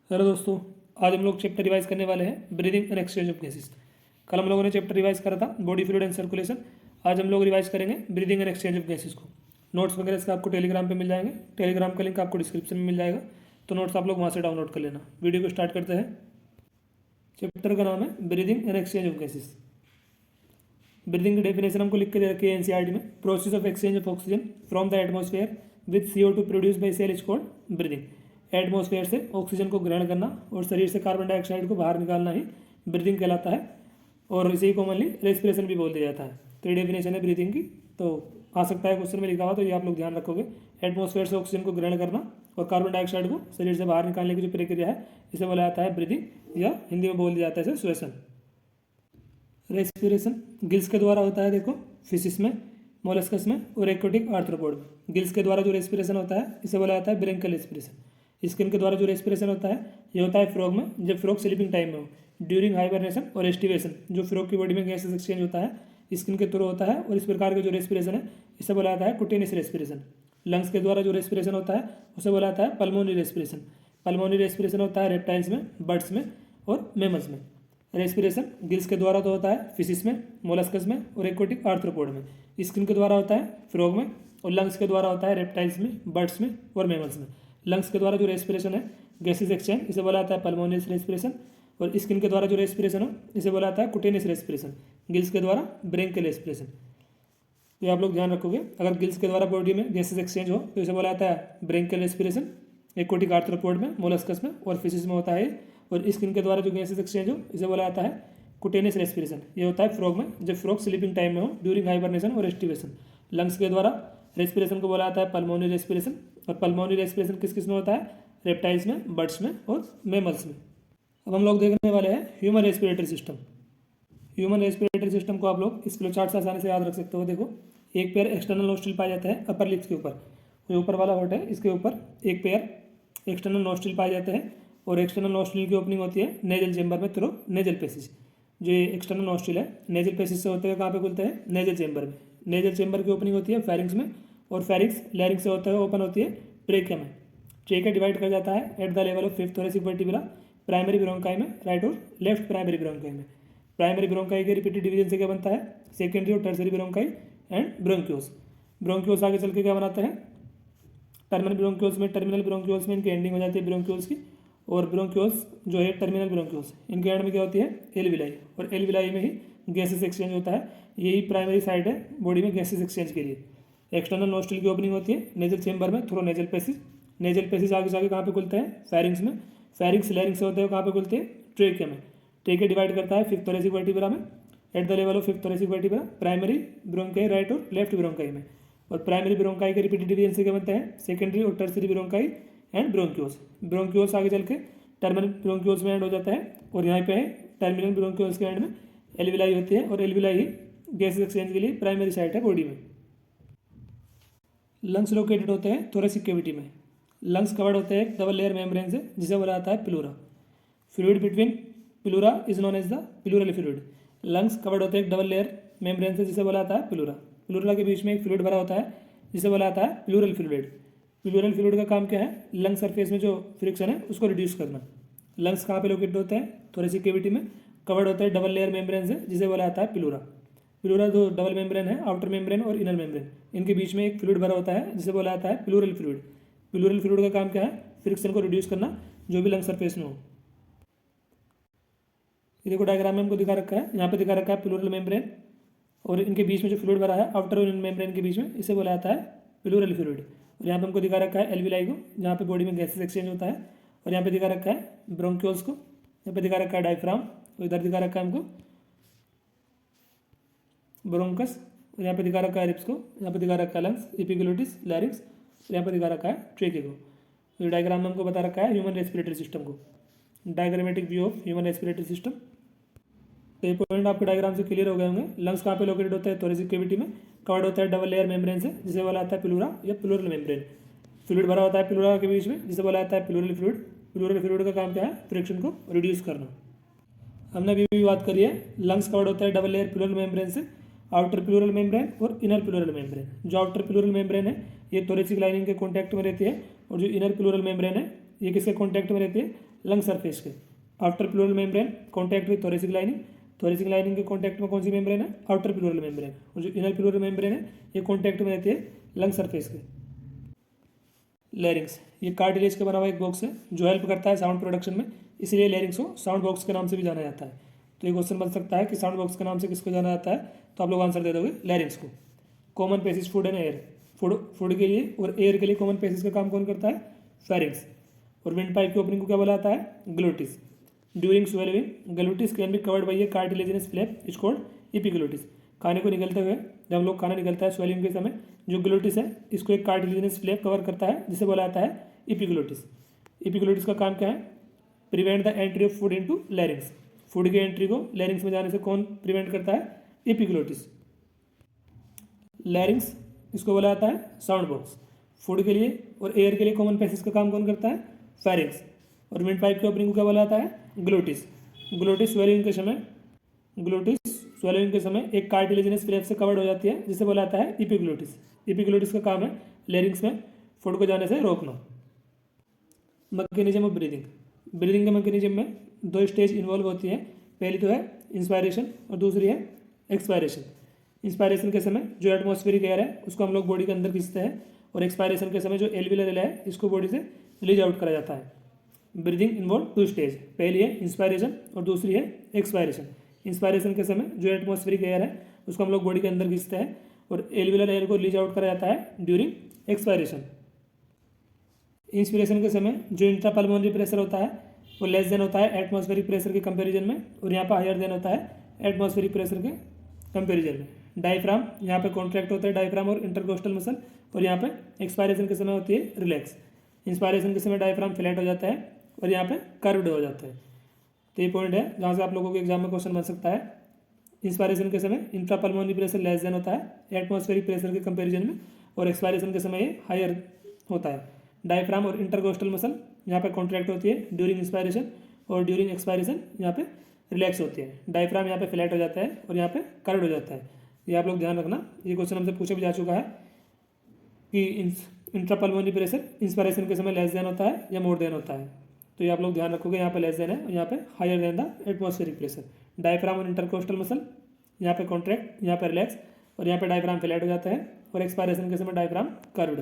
Hello दोस्तों, आज हम लोग चैप्टर रिवाइज करने वाले हैं breathing and exchange of gases. कल हम लोगों ने चैप्टर रिवाइज करा था बॉडी फ्लूइड एंड सर्कुलेशन। आज हम लोग रिवाइज करेंगे breathing and exchange of gases को। नोट्स वगैरह इसका आपको टेलीग्राम पे मिल जाएंगे। टेलीग्राम का लिंक आपको डिस्क्रिप्शन में मिल जाएगा, तो नोट्स आप लोग वहाँ से डाउनलोड कर लेना। वीडियो को स्टार्ट करते हैं। चैप्टर का नाम है breathing and exchange of gases. Breathing की डेफिनेशन हमको लिख के दे रखी है एनसीईआरटी में। Process of exchange of oxygen from the atmosphere with CO2 produce by cell is called breathing. Atmosphere से ऑक्सीजन को ग्रहण करना और शरीर से कार्बन डाइऑक्साइड को बाहर निकालना ही ब्रीदिंग कहलाता है, और इसे ही कॉमनली रेस्पिरेशन भी बोल दिया जाता है। तो ये डेफिनेशन है ब्रीदिंग की। तो आ सकता है क्वेश्चन में लिखा हुआ, तो ये आप लोग ध्यान रखोगे। एटमॉस्फेयर से ऑक्सीजन को ग्रहण करना और कार्बन डाइऑक्साइड को शरीर से बाहर निकालने की जो प्रक्रिया है, इसे बोला जाता है ब्रीदिंग, या हिंदी में बोल दिया जाता है इसे श्वसन। रेस्पिरेशन गिल्स के द्वारा होता है, देखो, फिशिस में, मोलस्कस में और एक्वाटिक आर्थ्रोपोड में। गिल्स के द्वारा जो रेस्पिरेशन होता है इसे बोला जाता है ब्रेंकल रेस्पिरेशन। स्किन के द्वारा जो रेस्पिरेशन होता है ये होता है फ्रॉग में, जब फ्रॉग स्लीपिंग टाइम में हो, ड्यूरिंग हाइबरनेशन और एस्टिवेशन। जो फ्रॉग की बॉडी में गैसेस एक्सचेंज होता है स्किन के थ्रू होता है, और इस प्रकार का जो रेस्पिरेशन है इसे बोला जाता है कुटेनियस रेस्पिरेशन। लंग्स के द्वारा जो रेस्पिरेशन होता है उसे बोला जाता है पल्मोनरी रेस्पिरेशन। पल्मोनरी रेस्पिरेशन होता है रेप्टाइल्स में, बर्ड्स में और मैमल्स में। रेस्पिरेशन गिल्स के द्वारा तो होता है फिशिस में, मोलस्कस में और एक्वाटिक आर्थ्रोपोड में। स्किन के द्वारा होता है फ्रॉग में, और लंग्स के द्वारा होता है रेप्टाइल्स में, बर्ड्स में और मैमल्स में। लंग्स के द्वारा जो रेस्पिरेशन है गैसेस एक्सचेंज, इसे बोला जाता है पल्मोनियस रेस्पिरेशन। और स्किन के द्वारा जो रेस्पिरेशन हो इसे बोला जाता है कुटेनियस रेस्पिरेशन। गिल्स के द्वारा ब्रेंकल रेस्पिरेशन। तो आप लोग ध्यान रखोगे, अगर गिल्स के द्वारा बॉडी में गैसेस एक्सचेंज हो तो इसे बोला जाता है ब्रेंकल रेस्पिरेशन। एक्वाटिक आर्थ्रोपोड में, मोलस्कस में और फिशिस में होता है। और स्किन के द्वारा जो गैसेस एक्सचेंज हो इसे बोला जाता है कुटेनियस रेस्पिरेशन। ये होता है फ्रॉग में, जब फ्रॉग स्लीपिंग टाइम में हो, ड्यूरिंग हाइबरनेशन और एस्टिवेशन। लंग्स के द्वारा रेस्पिरेशन को बोला जाता है पल्मोनरी रेस्पिरेशन। और पल्मोनरी रेस्पिरेशन किस किस में होता है? रेप्टाइल्स में, बर्ड्स में और मैमल्स में। अब हम लोग देखने वाले हैं human respiratory system. Human respiratory system को आप लोग इस फ्लो चार्ट से आसानी से याद रख सकते हो। देखो, एक पेयर एक्सटर्नल नोस्ट्रिल पाया जाता है अपर लिप्स के ऊपर। जो ऊपर वाला होट है इसके ऊपर एक पेयर एक्सटर्नल नोस्ट्रिल पाए जाते हैं, और एक्सटर्नल नोस्ट्रिल की ओपनिंग होती है नेजल चेंबर में थ्रू नेजल पैसेज। जो ये एक्सटर्नल नोस्ट्रिल है नेजल पैसेज से होते हुए कहाँ पे खुलते हैं? नेजल चेंबर में। नेजल चेंबर की ओपनिंग होती है फेरिंग्स में, और फेरिंग्स लैरिंग्स से होते हुए ओपन होती है ट्रेकिया में। ट्रेकिया डिवाइड कर जाता है at the level of fifth thoracic vertebra, primary bronchi में, राइट और लेफ्ट प्राइमरी ब्रोंकाई में। प्राइमरी ब्रोंकाई के रिपीटेड डिवीजन से क्या बनता है? सेकेंडरी और tertiary bronchi and bronchioles. Bronchioles आगे चल के क्या बनाते हैं? टर्मिनल ब्रोंक्यूल्स में, टर्मिनल ब्रोंक्यूल्स में इनकी एंडिंग हो जाती है ब्रोंक्यूल्स की, और ब्रोंक्यूल्स जो है टर्मिनल ब्रोंक्यूल्स, इनके एंड में क्या होती है? एलविलाई। और एलविलाई में ही गैसेस एक्सचेंज होता है। यही प्राइमरी साइड है बॉडी में गैसेस एक्सचेंज के लिए। एक्सटर्नल नोस्ट्रिल की ओपनिंग होती है नेजल चेंबर में through nasal passage. Nasal passage आगे जाके कहाँ पे खुलते हैं? फेरिंग्स में। फेरिंग्स लैरिंग्स से होते हैं कहाँ पे खुलते हैं? ट्रेकिया में। ट्रेकिया डिवाइड करता है फिफ्थ थोरेसिक वर्टिब्रा में, at the level of fifth thoracic vertebra, primary bronchi right और लेफ्ट ब्रोंकाई में। और प्राइमरी ब्रोंकाई के रिपीटेड डिवीजन से क्या बनता है? सेकेंडरी और tertiary bronchi and bronchioles. Bronchioles आगे चल के टर्मिनल ब्रोंक्यूल्स में एंड हो जाता है, और यहाँ पे है टर्मिनल ब्रोंक्यूल्स के एंड में एलविलाई होती है, और एलविलाई ही गैसेस एक्सचेंज के लिए प्राइमरी साइट है बॉडी में। लंग्स लोकेटेड होते हैं थोरेसिक कैविटी में। लंग्स कवर्ड होते हैं एक डबल लेयर मेम्ब्रेन से, जिसे बोला जाता है pleura. Fluid between pleura is known as the pleural fluid. Lungs covered होते हैं एक डबल लेयर मेम्ब्रेन से, जिसे बोला जाता है प्लूरा। प्लूरा के बीच में एक फ्लूइड भरा होता है जिसे बोला जाता है प्लूरल फ्लूइड। प्लूरल फ्लूइड का काम क्या है? लंग सरफेस में जो फ्रिक्शन है उसको रिड्यूस करना। लंग्स कहाँ पे लोकेटेड होते हैं? थोरेसिक कैविटी में। कवर्ड होता है डबल लेयर मेम्ब्रेन से, जिसे बोला जाता है प्लूरा। प्लूरा दो डबल मेम्ब्रेन है, आउटर मेम्ब्रेन और इनर मेम्ब्रेन। इनके बीच में एक फ्लूइड भरा होता है जिसे बोला जाता है प्लूरल फ्लूइड। प्लूरल फ्लूइड का काम क्या है? फ्रिक्शन को रिड्यूस करना जो भी लंग सरफेस में हो। ये देखो डायग्राम में हमको दिखा रखा है, यहाँ पे दिखा रखा है प्लूरल मेम्ब्रेन, और इनके बीच में जो फ्लूइड भरा है आउटर और इनर मेम्ब्रेन के बीच में, इसे बोला जाता है प्लूरल फ्लूइड। और यहाँ पे हमको दिखा रखा है एलविलाई को, जहाँ पे बॉडी में गैसेस एक्सचेंज होता है। और यहाँ पे दिखा रखा है ब्रोंक्यूल्स को, यहाँ पे दिखा रखा है डायफ्राम, और इधर दिखा रखा है हमको ब्रोंकस, और यहाँ पे दिखा रखा है रिप्स को, यहाँ पे दिखा रखा है लंग्स, एपिग्लोटिस, लैरिंक्स, यहाँ पे दिखा रखा है ट्रेकिया को। ये डायग्राम में हमको बता रखा है ह्यूमन रेस्पिरेटरी सिस्टम को, diagrammatic view of human respiratory system. तो ये पॉइंट आपके डायग्राम से क्लियर हो गए होंगे। लंग्स कहाँ पे लोकेटेड होता है? थोरेसिक कैविटी में। कवर्ड होता है डबल लेयर मेम्ब्रेन से, जिसे बोला जाता है प्लूरा या प्लूरल मेम्ब्रेन। फ्लूइड भरा होता है प्लूरा के बीच में, जिसे बोला जाता है प्लूरल फ्लूइड। प्लूरल फ्लूइड का काम क्या है? फ्रिक्शन को रिड्यूस करना। हमने अभी भी बात करी है, लंग्स कवर्ड होता है डबल लेयर प्लूरल मेम्ब्रेन से, आउटर प्लूरल मेम्ब्रेन और इनर प्लूरल मेम्ब्रेन। जो आउटर प्लूरल मेम्ब्रेन है ये थोरेसिक लाइनिंग के कॉन्टैक्ट में रहती है, और जो इनर प्लूरल मेम्ब्रेन है ये किसके कॉन्टैक्ट में रहती है? लंग सरफेस के। Outer pleural membrane contact with thoracic lining, thoracic lining के कॉन्टैक्ट में कौन सी मेम्ब्रेन है? Outer pleural membrane. और जो इनर प्लूरल मेम्ब्रेन है ये कॉन्टैक्ट में रहती है लंग सरफेस के। लैरिंग्स, ये कार्टिलेज का बना हुआ एक बॉक्स है जो हेल्प करता है साउंड प्रोडक्शन में, इसलिए लैरिंग्स को साउंड बॉक्स के नाम से भी जाना जाता है। तो ये क्वेश्चन बन सकता है कि साउंड बॉक्स के नाम से किसको जाना जाता है, तो आप लोग आंसर दे दोगे लैरिंग्स को। Common passage food and air, food के लिए और एयर के लिए कॉमन पेसेज का काम कौन करता है? फेरिंग्स। और विंड पाइप की ओपनिंग को क्या बोला जाता है? Glottis. During swallowing glottis can be covered by a cartilaginous flap is called epiglottis. खाने को निकलते हुए जब हम लोग खाना निकलता है स्वेलिंग के समय, जो ग्लूटिस है इसको एक कार्टिलेजिनस फ्लैप कवर करता है जिसे बोला जाता है एपिग्लोटिस। एपिग्लोटिस का काम क्या है? Prevent the entry of food into लैरिंग्स। Food की एंट्री को लैरिंग्स में जाने से कौन प्रिवेंट करता है? एपिग्लोटिस। लैरिंग्स इसको बोला जाता है साउंड बॉक्स। फूड के लिए और एयर के लिए कॉमन पैसेज का काम कौन करता है? फेरिंग्स। और विंड पाइप की ओपनिंग को क्या बोला जाता है? ग्लूटिस। ग्लूटिस स्वेलिंग के समय एक कार्टिलेजिनस फ्लैप से कवर्ड हो जाती है जिसे बोला जाता है एपिग्लोटिस। एपिग्लोटिस का काम है लैरिंग्स में फूड को जाने से रोकना। मैकेनिज्म ऑफ ब्रीदिंग, ब्रीदिंग के मैकेनिज्म में दो स्टेज इन्वॉल्व होती है। पहली तो है इंस्पायरेशन और दूसरी है एक्सपायरेशन। इंस्पायरेशन के समय जो एटमॉस्फेरिक एयर है उसको हम लोग बॉडी के अंदर खींचते हैं, और एक्सपायरेशन के समय जो एल्वियुलर एयर है इसको बॉडी से रिलीज आउट करा जाता है। ब्रीदिंग इन्वॉल्व टू स्टेज, पहली है इंस्पायरेशन और दूसरी है एक्सपायरेशन। इंस्पायरेशन के समय जो एटमॉस्फेरिक एयर है उसको हम लोग बॉडी के अंदर खींचते हैं और एल्वियुलर एयर को रिलीज आउट करा जाता है ड्यूरिंग एक्सपायरेशन। इंस्पिरेशन के समय जो इंट्रापल्मोनरी प्रेशर होता है वो लेस देन होता है एटमॉस्फेरिक प्रेशर के कंपैरिजन में, और यहाँ पर हायर देन होता है एटमॉस्फेरिक प्रेशर के कंपैरिजन में। डायफ्राम यहाँ पे कॉन्ट्रैक्ट होता है, डायफ्राम और इंटरकोस्टल मसल, और यहाँ पे एक्सपायरेशन के समय होती है रिलैक्स। इंस्पायरेशन के समय डायफ्राम फ्लैट हो जाता है और यहाँ पे कर्व्ड हो जाता है। तो ये पॉइंट है जहाँ से आप लोगों के एग्जाम में क्वेश्चन बन सकता है। इंस्पायरेशन के समय इंट्रापल्मोनरी प्रेशर लेस देन होता है एटमॉस्फेरिक प्रेशर के कंपैरिजन में, और एक्सपायरेशन के समय ये हायर होता है। डायफ्राम और इंटरकोस्टल मसल यहाँ पे कॉन्ट्रैक्ट होती है ड्यूरिंग इंस्पायरेशन, और ड्यूरिंग एक्सपायरेशन यहाँ पे रिलैक्स होती है। डायफ्राम यहाँ पे फ्लैट हो जाता है और यहाँ पे कर्व्ड हो जाता है। ये आप लोग ध्यान रखना, ये क्वेश्चन हमसे पूछा भी जा चुका है कि इंट्रापल्मोनरी प्रेशर इंस्पायरेशन के समय लेस देन होता है या मोर देन होता है। तो ये आप लोग ध्यान रखोगे, यहाँ पे लेस देन है और यहाँ पे higher than the atmospheric pressure. Diaphragm और इंटरकोस्टल मसल यहाँ पे कॉन्ट्रैक्ट, यहाँ पे रिलैक्स, और यहाँ पे डायफ्राम फ्लैट हो जाता है, और एक्सपायरेशन के समय डायफ्राम कर्व्ड।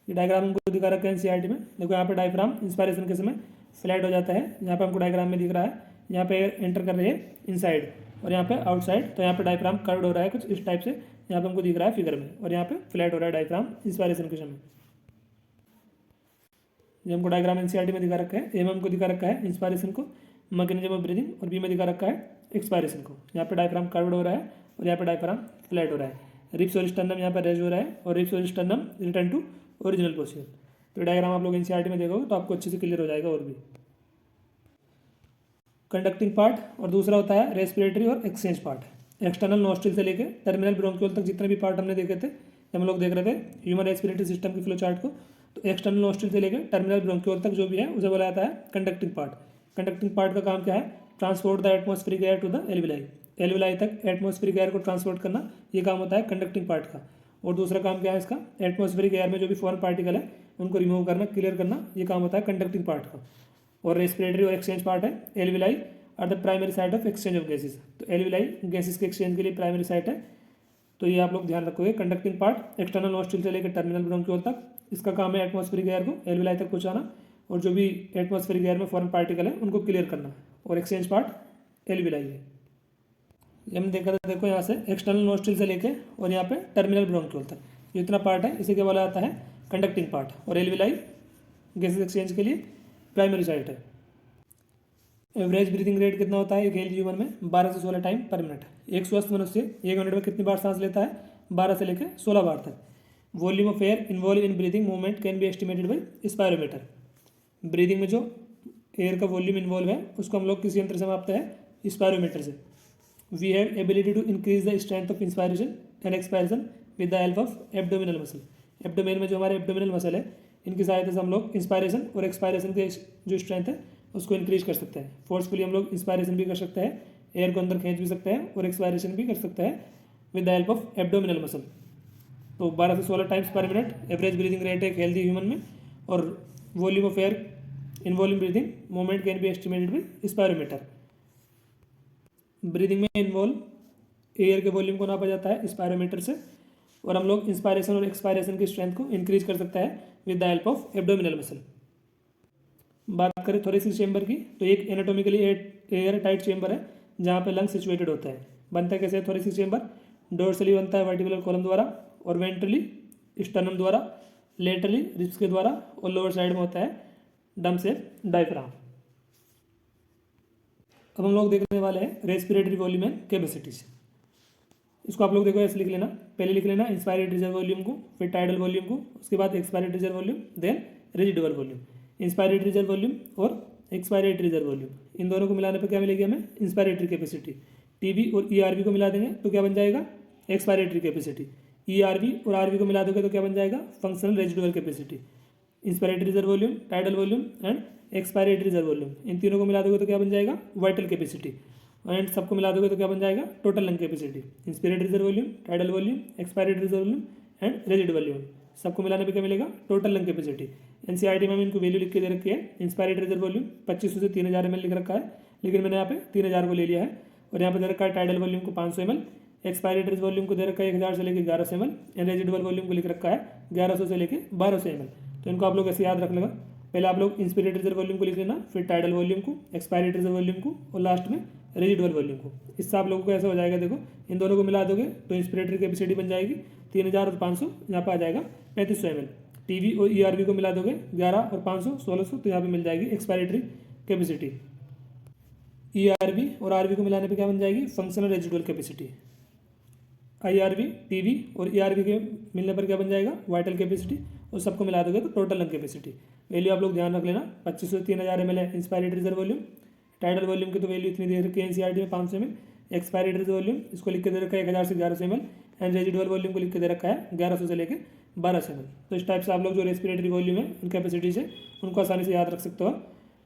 ये डायग्राम हमको दिखा रखा है एनसीईआरटी में। देखो यहाँ पे डायफ्राम इंस्पायरेशन के समय फ्लैट हो जाता है, यहाँ पे हमको डायग्राम में दिख रहा है। यहाँ पे एयर एंटर कर रही है इनसाइड और यहाँ पे आउटसाइड, तो यहाँ पे डायफ्राम कर्व्ड हो रहा है कुछ इस टाइप से, यहाँ पे हमको दिख रहा है फिगर में, और यहाँ पे फ्लैट हो रहा है डायफ्राम इंस्पायरेशन के समय। ये हमको डायग्राम एनसीईआरटी में दिखा रखा है। ए में हमको दिखा रखा है इंस्पायरेशन को, मैकेनिज्म ऑफ ब्रीदिंग, और बी में दिखा रखा है एक्सपायरेशन को। यहाँ पे डायफ्राम कर्व्ड हो रहा है और यहाँ पे डायफ्राम फ्लैट हो रहा है। रिब्स और स्टर्नम यहाँ पर रेज हो रहा है और रिब्स और sternum return to original position. तो डायग्राम आप लोग एनसीईआरटी में देखोगे तो आपको अच्छे से क्लियर हो जाएगा। और भी कंडक्टिंग पार्ट और दूसरा होता है रेस्पिरेटरी और एक्सचेंज पार्ट। एक्सटर्नल नोस्ट्रिल से लेकर टर्मिनल ब्रोंकियोल तक जितने भी पार्ट हमने देखे थे, हम लोग देख रहे थे ह्यूमन रेस्पिरेटरी सिस्टम की फ्लो चार्ट को, तो एक्सटर्नल नोस्ट्रिल से लेकर टर्मिनल ब्रोंकियोल तक जो भी है उसे बोला जाता है कंडक्टिंग पार्ट। कंडक्टिंग पार्ट का काम क्या है? Transport the atmospheric air to the alveoli. Alveoli तक एटमॉस्फेरिक एयर को ट्रांसपोर्ट करना, ये काम होता है कंडक्टिंग पार्ट का। और दूसरा काम क्या है इसका? एटमॉस्फेरिक एयर में जो भी फॉरेन पार्टिकल है उनको रिमूव करना, क्लियर करना, ये काम होता है कंडक्टिंग पार्ट का। और रेस्पिरेटरी और एक्सचेंज पार्ट है alveoli are the primary site of exchange of gases. तो एल्विलाई गैसेज के एक्सचेंज के लिए प्राइमरी साइट है, तो ये आप लोग ध्यान रखोगे। कंडक्टिंग पार्ट एक्सटर्नल नोस्ट्रिल से लेकर टर्मिनल ब्रोंकियोल तक, इसका काम है एटमॉस्फेरिक एयर को एल्विलाई तक पहुंचाना और जो भी एटमॉस्फेरिक एयर में फॉरेन पार्टिकल है उनको क्लियर करना। और एक्सचेंज पार्ट एल्विलाई है। ये हमने देखा था, देखो यहाँ से एक्सटर्नल नोस्ट्रिल से लेके और यहाँ पे टर्मिनल ब्रोंकियोल तक ये इतना पार्ट है, इसे क्या बोला जाता है? Conducting part. और एल्विलाई गैसेज एक्सचेंज के लिए प्राइमरी साइट है। एवरेज ब्रीदिंग रेट कितना होता है एक हेल्दी ह्यूमन में? 12 से 16 टाइम पर मिनट। एक स्वस्थ मनुष्य 1 मिनट में कितनी बार सांस लेता है? 12 से लेकर 16 बार तक। Volume of air involve in breathing movement can be estimated by spirometer. Breathing में जो एयर का वॉल्यूम इन्वॉल्व है उसको हम लोग किसी यंत्र से मापते हैं? स्पायरोमीटर से। We have ability to increase the strength of inspiration and expiration with the help of abdominal muscle. Abdomen में जो हमारे एब्डोमिनल मसल है इनकी सहायता से हम लोग इंस्पायरेशन और एक्सपायरेशन के जो स्ट्रेंथ है उसको इंक्रीज कर सकते हैं। फोर्सफुली हम लोग इंस्पायरेशन भी कर सकते हैं, एयर को अंदर खींच भी सकते हैं, और एक्सपायरेशन भी कर सकते हैं with the help of abdominal muscle. तो 12 से 16 टाइम्स पर मिनट एवरेज ब्रीदिंग रेट है एक हेल्दी ह्यूमन में। और volume of air in volume breathing movement can be estimated with spirometer. Breathing में इन्वॉल्व एयर के वॉल्यूम को नापा जाता है स्पायरोमीटर से, और हम लोग इंस्पायरेशन और एक्सपायरेशन की स्ट्रेंथ को इंक्रीज कर सकता है with the help of abdominal muscle. बात करें थोरेसिक चेंबर की, तो एक एनाटॉमिकली एयर टाइट चेंबर है जहाँ पे लंग सिचुएटेड होता है। बनता है कैसे थोरेसिक चेंबर? डोर्सली बनता है वर्टिब्रल कॉलम द्वारा, और वेंट्रली स्टर्नम द्वारा, लेटरली रिब्स के द्वारा, और लोअर साइड में होता है डम से डायफ्राम। अब हम लोग देखने वाले हैं रेस्पिरेटरी वॉल्यूम एंड कैपेसिटीज। इसको आप लोग देखो ऐसे लिख लेना, पहले लिख लेना इंस्पायरेटरी रिजर्व वॉल्यूम को, फिर टाइडल वॉल्यूम को, उसके बाद expiratory reserve volume, then residual volume. Inspiratory reserve volume और एक्सपायरेटरी रिजर्व वॉल्यूम, इन दोनों को मिलाने पर क्या मिलेगी हमें? Inspiratory capacity. टीवी और ईआरवी को मिला देंगे तो क्या बन जाएगा? Expiratory capacity. ईआरवी और आरवी को मिला दोगे तो क्या बन जाएगा? Functional residual capacity. Inspiratory reserve volume, tidal volume and expiratory reserve volume, इन तीनों को मिला दोगे तो क्या बन जाएगा? Vital capacity. एंड सबको मिला दोगे तो क्या बन जाएगा? Total lung capacity. Inspiratory reserve volume, tidal volume, expiratory reserve volume and residual volume, सबको मिलाने पे क्या मिलेगा? Total lung capacity. एनसीईआरटी में इनको वैल्यू लिख के दे रखी है। इंस्पायरेटरी रिजर्व वॉल्यूम 2500 से 3000 ml लिख रखा है, लेकिन मैंने यहाँ पे 3000 को ले लिया है। और यहाँ पे दे रखा है टाइडल वॉल्यूम को 500 ml, एक्सपायरेटरी वॉल्यूम को दे रखा है 1000 से लेकर 1100 ml, एंड रेजिडुअल वॉल्यूम को लिख रखा है 1100 से लेकर 1200 ml। तो इनको आप लोग ऐसे याद रख लेगा। पहले आप लोग इंस्पायरेटरी रिजर्व वॉल्यूम को लिख लेना, फिर टाइडल वॉल्यूम को, एक्सपायरेटरी रिजर्व वॉल्यूम को, और लास्ट में रेजिडुअल वॉल्यूम को। इससे आप लोगों को ऐसा हो जाएगा, देखो इन दोनों को मिला दोगे तो इंस्पिरेटरी कैपेसिटी बन जाएगी 3000 और 500, यहाँ पर आ जाएगा 3500 ml। टीवी और ईआरवी को मिला दोगे 11 और 500 1600, तो यहाँ पे मिल जाएगी एक्सपायरेटरी कैपेसिटी। ईआरवी और आरवी को मिलाने पे क्या बन जाएगी? Functional residual capacity. IRV, TV और ईआरवी के मिलने पर क्या बन जाएगा? Vital capacity. और सबको मिला दोगे तो टोटल लंग कैपेसिटी। वैल्यू आप लोग ध्यान रख लेना, 2500 से 3000 ml है inspiratory reserve volume. Tidal volume की तो वैल्यू इतनी दे रखी है एनसीईआरटी में 500 ml। एक्सपायरेटरी रिजर्व वॉल्यूम इसको लिख के दे रखा है 1000 से 1100 ml, एंड रेजिडुअल वॉल्यूम को लिख के दे रखा है 1100 से लेकर 1200 ml। तो इस टाइप से आप लोग जो रेस्पिरेटरी वॉल्यूम है उन कैपेसिटी से उनको आसानी से याद रख सकते हो।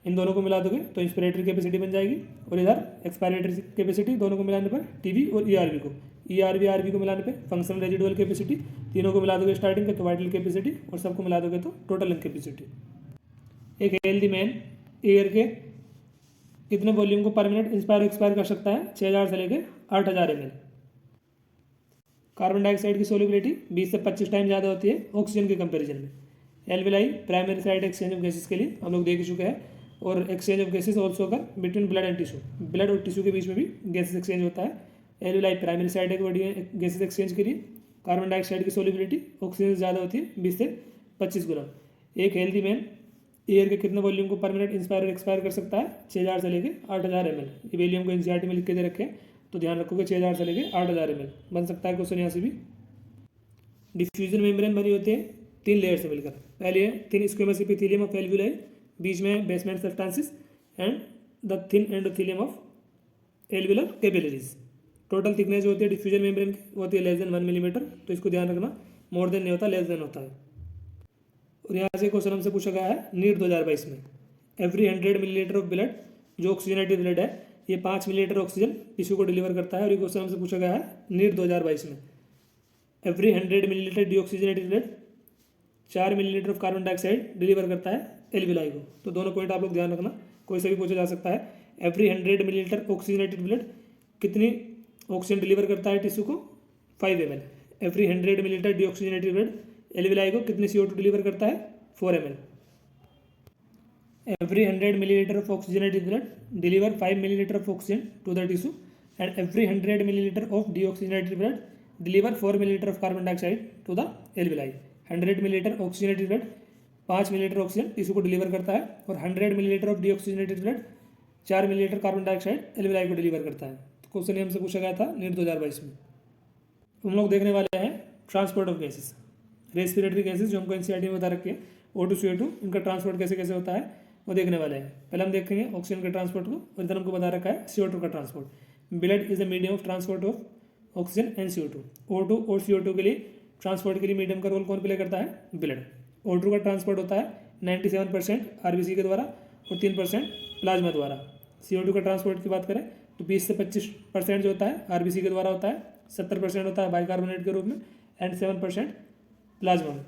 इन दोनों को मिला दोगे तो इंस्पिरेटरी कैपेसिटी बन जाएगी, और इधर एक्सपायरेटरी कैपेसिटी, दोनों को मिलाने पर टीवी और ईआरवी को, ईआरवी आरवी को मिलाने पे फंक्शनल रेजिडुअल कैपेसिटी, तीनों को मिला दोगे स्टार्टिंग के तो वाइटल कैपेसिटी, और सबको मिला दोगे तो टोटल लंग कैपेसिटी। एक हेल्दी मैन एयर के कितने वॉल्यूम को पर मिनट इंस्पायर एक्सपायर कर सकता है? 6000 से लेकर 8000 ml। कार्बन डाइऑक्साइड की सोल्युबिलिटी 20 से 25 टाइम ज़्यादा होती है ऑक्सीजन के कंपैरिजन में। Alveoli primary side exchange of gases के लिए हम लोग देख चुके हैं, और एक्सचेंज ऑफ गैसेस ऑल्सो कर between blood and tissue, blood और टिश्यू के बीच में भी गैसेस एक्सचेंज होता है। Alveoli primary side gases exchange के लिए कार्बन डाइऑक्साइड की सोल्युबिलिटी ऑक्सीजन से ज़्यादा होती है 20 से 25 गुना। एक हेल्दी मैन एयर के कितने वॉल्यूम को पर मिनट इंस्पायर एक्सपायर कर सकता है? 6000 से लेकर 8000 ml। ये वैल्यू हमको एनसीईआरटी में लिख के दे रखे हैं, तो ध्यान रखोगे 6000 से लेकर 8000 ml बन सकता है क्वेश्चन यहाँ से भी। डिफ्यूजन मेम्ब्रेन बनी होती है 3 लेयर से मिलकर। पहले है thin squamous epithelium of alveoli, बीच में basement substances, and the thin endothelium of alveolar capillaries. Total thickness जो होती है डिफ्यूजन मेम्ब्रेन की वो होती है लेस देन 1 मिलीमीटर, तो इसको ध्यान रखना, मोर देन नहीं होता, लेस देन होता है। और यहाँ से क्वेश्चन हमसे पूछा गया है नीट 2022 में, एवरी 100 मिलीलीटर ऑफ ब्लड, जो ऑक्सीजनेटेड ब्लड है ये 5 मिलीलीटर ऑक्सीजन टिश्यू को डिलीवर करता है। और ये क्वेश्चन हमसे पूछा गया है नीट 2022 में, every 100 millilitre deoxygenated blood 4 millilitre of carbon dioxide deliver करता है एल्वियोलाई को। तो दोनों पॉइंट आप लोग ध्यान रखना, कोई से भी पूछा जा सकता है। एवरी 100 मिलीलीटर ऑक्सीजनेटेड ब्लड कितनी ऑक्सीजन डिलीवर करता है टिश्यू को? 5 ml। Every 100 millilitre deoxygenated blood alveoli को कितनी CO2 डिलीवर करता है? 4 ml। Every 100 millilitre of oxygenated blood deliver 5 millilitre of oxygen to the tissue, and every 100 millilitre of deoxygenated blood deliver 4 millilitre of carbon dioxide to the alveoli. 100 millilitre oxygenated blood 5 millilitre oxygen tissue को deliver करता है, और 100 millilitre of deoxygenated blood 4 millilitre carbon dioxide alveoli को deliver करता है। तो question हमसे पूछा गया था नीट 2022 में। हम लोग देखने वाले हैं transport of gases, respiratory gases जो हमको एनसीईआरटी में बता रखी है, O2 CO2, इनका ट्रांसपोर्ट कैसे कैसे होता है वो देखने वाले हैं। पहले हम देखेंगे ऑक्सीजन के ट्रांसपोर्ट को, और इधर हमको बता रखा है CO2 का transport. Blood is the medium of transport of oxygen and CO2। O2 और CO2 के लिए ट्रांसपोर्ट के लिए मीडियम का रोल कौन प्ले करता है? ब्लड। O2 का ट्रांसपोर्ट होता है 97% RBC के द्वारा और 3% प्लाज्मा द्वारा। CO2 का ट्रांसपोर्ट की बात करें तो 20 से 25% जो होता है RBC के द्वारा होता है, 70% होता है बाइकार्बोनेट के रूप में, एंड 7% प्लाज्मा में।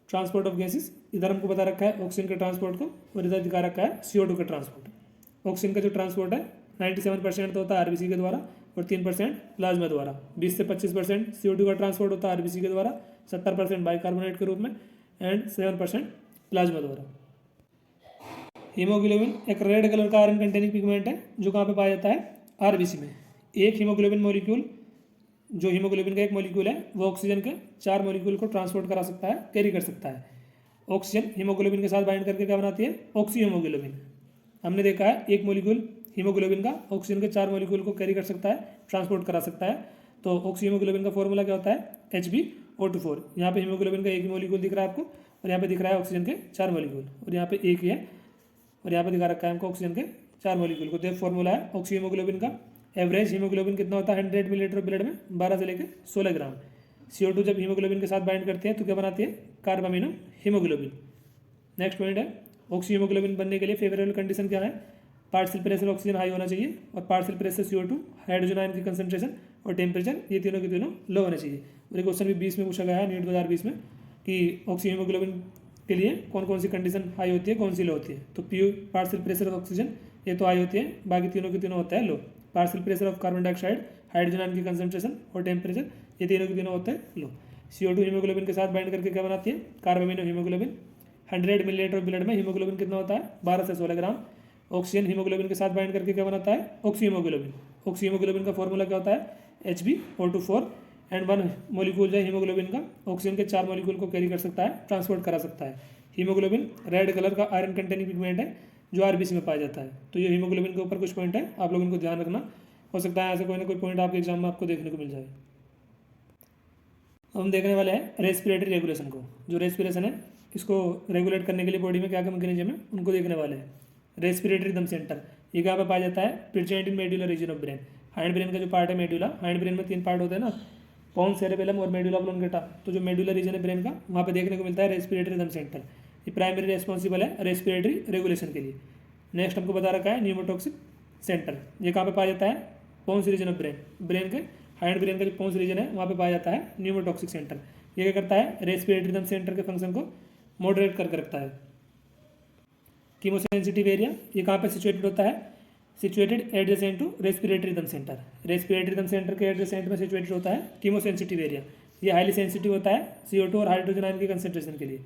ट्रांसपोर्ट ऑफ गैसेस इधर हमको बता रखा है ऑक्सीजन के ट्रांसपोर्ट को और इधर दिखा रखा है CO2 का ट्रांसपोर्ट। ऑक्सीजन का जो ट्रांसपोर्ट है 97% तो होता है RBC के द्वारा और 3% प्लाज्मा द्वारा। 20 से 25% CO2 का ट्रांसपोर्ट होता है RBC के द्वारा, 70% बाइकार्बोनेट के रूप में एंड 7% प्लाज्मा द्वारा। हीमोग्लोबिन एक रेड कलर का आयरन कंटेनिंग पिगमेंट है जो कहाँ पे पाया जाता है RBC में। एक हीमोग्लोबिन मॉलिक्यूल, जो हीमोग्लोबिन का एक मॉलिक्यूल है वो ऑक्सीजन के 4 मॉलिक्यूल को ट्रांसपोर्ट करा सकता है, कैरी कर सकता है। ऑक्सीजन हीमोग्लोबिन के साथ बाइंड करके क्या बनाती है, ऑक्सी हीमोग्लोबिन। हमने देखा है एक मॉलिक्यूल हीमोग्लोबिन का ऑक्सीजन के 4 मॉलिक्यूल को कैरी कर सकता है, ट्रांसपोर्ट करा सकता है। तो ऑक्सी हीमोग्लोबिन का फॉर्मूला क्या होता है HbO2 यहाँ पे हीमोग्लोबिन का एक ही मॉलिक्यूल दिख रहा है आपको और यहाँ पे दिख रहा है ऑक्सीजन के 4 मॉलिक्यूल और यहाँ पे एक ही है और यहाँ पे दिखा रखा है हमको ऑक्सीजन के 4 मॉलिक्यूल को। तो फॉर्मूला है ऑक्सी हीमोग्लोबिन का। एवरेज हीमोग्लोबिन कितना होता है 100 मिलीलीटर ब्लड में 12 से लेकर 16 ग्राम। CO2 जब हीमोग्लोबिन के साथ बाइंड करते हैं तो क्या बनाती है, कार्बामिनो हीमोग्लोबिन। नेक्स्ट पॉइंट है ऑक्सी हीमोग्लोबिन बनने के लिए फेवरेबल कंडीशन क्या है, पार्शियल प्रेशर ऑक्सीजन हाई होना चाहिए और partial pressure CO2, hydrogen ion की कंसंट्रेशन और टेम्परेचर ये तीनों के तीनों लो होने चाहिए। और ये क्वेश्चन भी 20 में पूछा गया है, नीट 2020 में, कि ऑक्सी हीमोग्लोबिन के लिए कौन कौन सी कंडीशन हाई होती है, कौन सी लो होती है। तो पार्शियल प्रेशर ऑफ ऑक्सीजन ये तो हाई होती है, बाकी तीनों के तीनों होता है low. Partial pressure of carbon dioxide, hydrogen ion की कंसंट्रेशन और टेम्परेचर ये तीनों के तीनों होते हैं लो। CO2 हीमोग्लोबिन के साथ बाइंड करके क्या बनाती है, कार्बामिनो हीमोग्लोबिन। 100 मिलीलीटर ब्लड में हीमोग्लोबिन कितना होता है 12 से 16 ग्राम। ऑक्सीजन हीमोग्लोबिन के साथ बाइंड करके क्या बनाता है, ऑक्सी हीमोग्लोबिन। ऑक्सी हीमोग्लोबिन का फॉर्मूला क्या होता है HbO2 एंड 1 मॉलिक्यूल जो है हीमोग्लोबिन का ऑक्सीजन के 4 मॉलिक्यूल को कैरी कर सकता है, ट्रांसपोर्ट करा सकता है। हीमोग्लोबिन रेड कलर का आयरन कंटेनिंग पिगमेंट है जो RBC में पाया जाता है। तो ये हीमोग्लोबिन के ऊपर कुछ पॉइंट है, आप लोगों को ध्यान रखना, हो सकता है ऐसा कोई ना कोई पॉइंट आपके एग्जाम में आपको देखने को मिल जाए। अब हम देखने वाले हैं रेस्पिरेटरी रेगुलेशन को। जो रेस्पिरेशन है इसको रेगुलेट करने के लिए बॉडी में क्या क्या मैकेनिज्म है उनको देखने वाले हैं। रेस्पिरेटरी दम सेंटर ये कहाँ पे पाया जाता है, present in medullary region of brain. Hind brain का जो पार्ट है मेडुला, हाइंड ब्रेन में 3 पार्ट होते हैं ना, पोन्स, सेरेबेलम और मेडुला ऑब्लोंगेटा। तो जो मेडुलर रीजन है ब्रेन का वहाँ पे देखने को मिलता है रेस्पिरेटरी दम सेंटर। ये प्राइमरी रेस्पॉन्सिबल है रेस्पिरेटरी रेगुलेशन के लिए। नेक्स्ट हमको बता रखा है न्यूमोटॉक्सिक सेंटर, ये कहाँ पे पाया जाता है, pons region of brain. Brain के हाइंड ब्रेन का जो पोन्स रीजन है वहाँ पे पाया जाता है न्यूमोटॉक्सिक सेंटर। ये क्या करता है, रेस्पिरेटरी दम सेंटर के फंक्शन को मॉडरेट करके रखता है। कीमोसेंसिटिव एरिया ये कहाँ पे सिचुएटेड होता है, सिचुएटेड एडजेसेंट टू रेस्पिरेटरी दम सेंटर। रेस्पिरेटरी दम सेंटर के एडजेसेंट में सिचुएटेड होता है कीमोसेंसिटिव एरिया। ये हाईली सेंसिटिव होता है CO2 और हाइड्रोजन आयन की कंसंट्रेशन के लिए।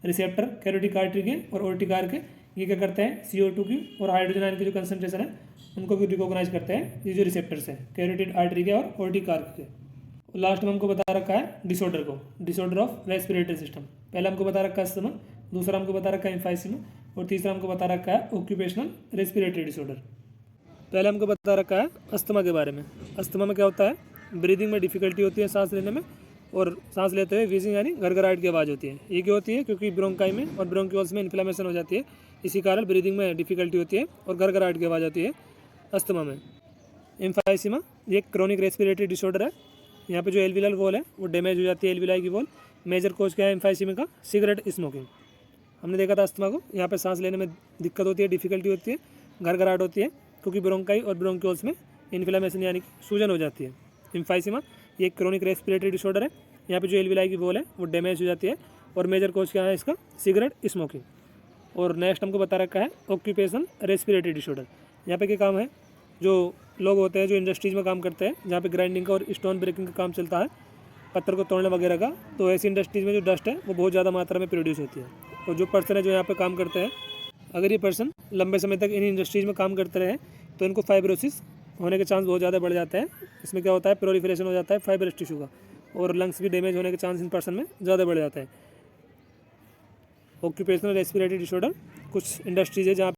रिसेप्टर कैरोटिक आर्टरी के और ऑर्टिक आर्क के ये क्या करते हैं, CO2 की और हाइड्रोजन आयन की जो कंसंट्रेशन है उनको भी रिकॉग्नाइज करते हैं। ये जो रिसेप्टर्स हैं कैरोटिड आर्टरी के और ऑर्टिक आर्क के। लास्ट में हमको बता रखा है डिसऑर्डर को, डिसऑर्डर ऑफ रेस्पिरेटरी सिस्टम। पहला हमको बता रखा है अस्थमा, दूसरा हमको बता रखा है एम्फाइसीमा और तीसरा हमको बता रखा है ऑक्यूपेशनल रेस्पिरेटरी डिसऑर्डर। पहले हमको बता रखा है अस्थमा के बारे में। अस्थमा में क्या होता है, ब्रीदिंग में डिफिकल्टी होती है सांस लेने में और सांस लेते हुए व्हीजिंग यानी गड़गड़ाहट की आवाज़ होती है। ये क्यों होती है, क्योंकि ब्रोंकाई में और ब्रोंक्यूल्स में इन्फ्लेमेशन हो जाती है, इसी कारण ब्रीदिंग में डिफिकल्टी होती है और गड़गड़ाहट की आवाज़ आती है अस्थमा में। एम्फाइसीमा ये क्रोनिक रेस्पिरेटरी डिसऑर्डर है। यहाँ पे जो एल्विलर वॉल है वो डैमेज हो जाती है, एल्विलाई की वॉल। मेजर कॉज क्या है एम्फाइसीमा का, सिगरेट स्मोकिंग। हमने देखा था अस्थमा को, यहाँ पे सांस लेने में दिक्कत होती है, डिफिकल्टी होती है, घरघराहट होती है, क्योंकि ब्रोंकाई और ब्रोंक्यूल्स में इन्फ्लेमेशन यानी सूजन हो जाती है। एम्फाइसीमा ये क्रोनिक रेस्पिरेटरी डिसऑर्डर है। यहाँ पे जो एल्विलाई की वॉल है वो डैमेज हो जाती है और मेजर कॉज क्या है इसका, सिगरेट स्मोकिंग। और नेक्स्ट हमको बता रखा है ऑक्यूपेशन रेस्पिरेटरी डिसऑर्डर। यहाँ पे क्या काम है, जो लोग होते हैं जो इंडस्ट्रीज़ में काम करते हैं जहाँ पे ग्राइंडिंग का और स्टोन ब्रेकिंग का काम चलता है, पत्थर को तोड़ने वगैरह का, तो ऐसी इंडस्ट्रीज़ में जो डस्ट है वो बहुत ज़्यादा मात्रा में प्रोड्यूस होती है। और जो पर्सन है जो यहाँ पे काम करते हैं, अगर ये पर्सन लंबे समय तक इन इंडस्ट्रीज़ में काम करते रहे तो इनको फाइब्रोसिस होने के चांस बहुत ज़्यादा बढ़ जाते हैं। इसमें क्या होता है, प्रोलिफरेशन हो जाता है फाइब्रस टिश्यू का और लंग्स भी डैमेज होने के चांस इन पर्सन में ज़्यादा बढ़ जाता है। ऑक्यूपेशनल रेस्पिरेटरी डिसऑर्डर कुछ इंडस्ट्रीज़ है जहाँ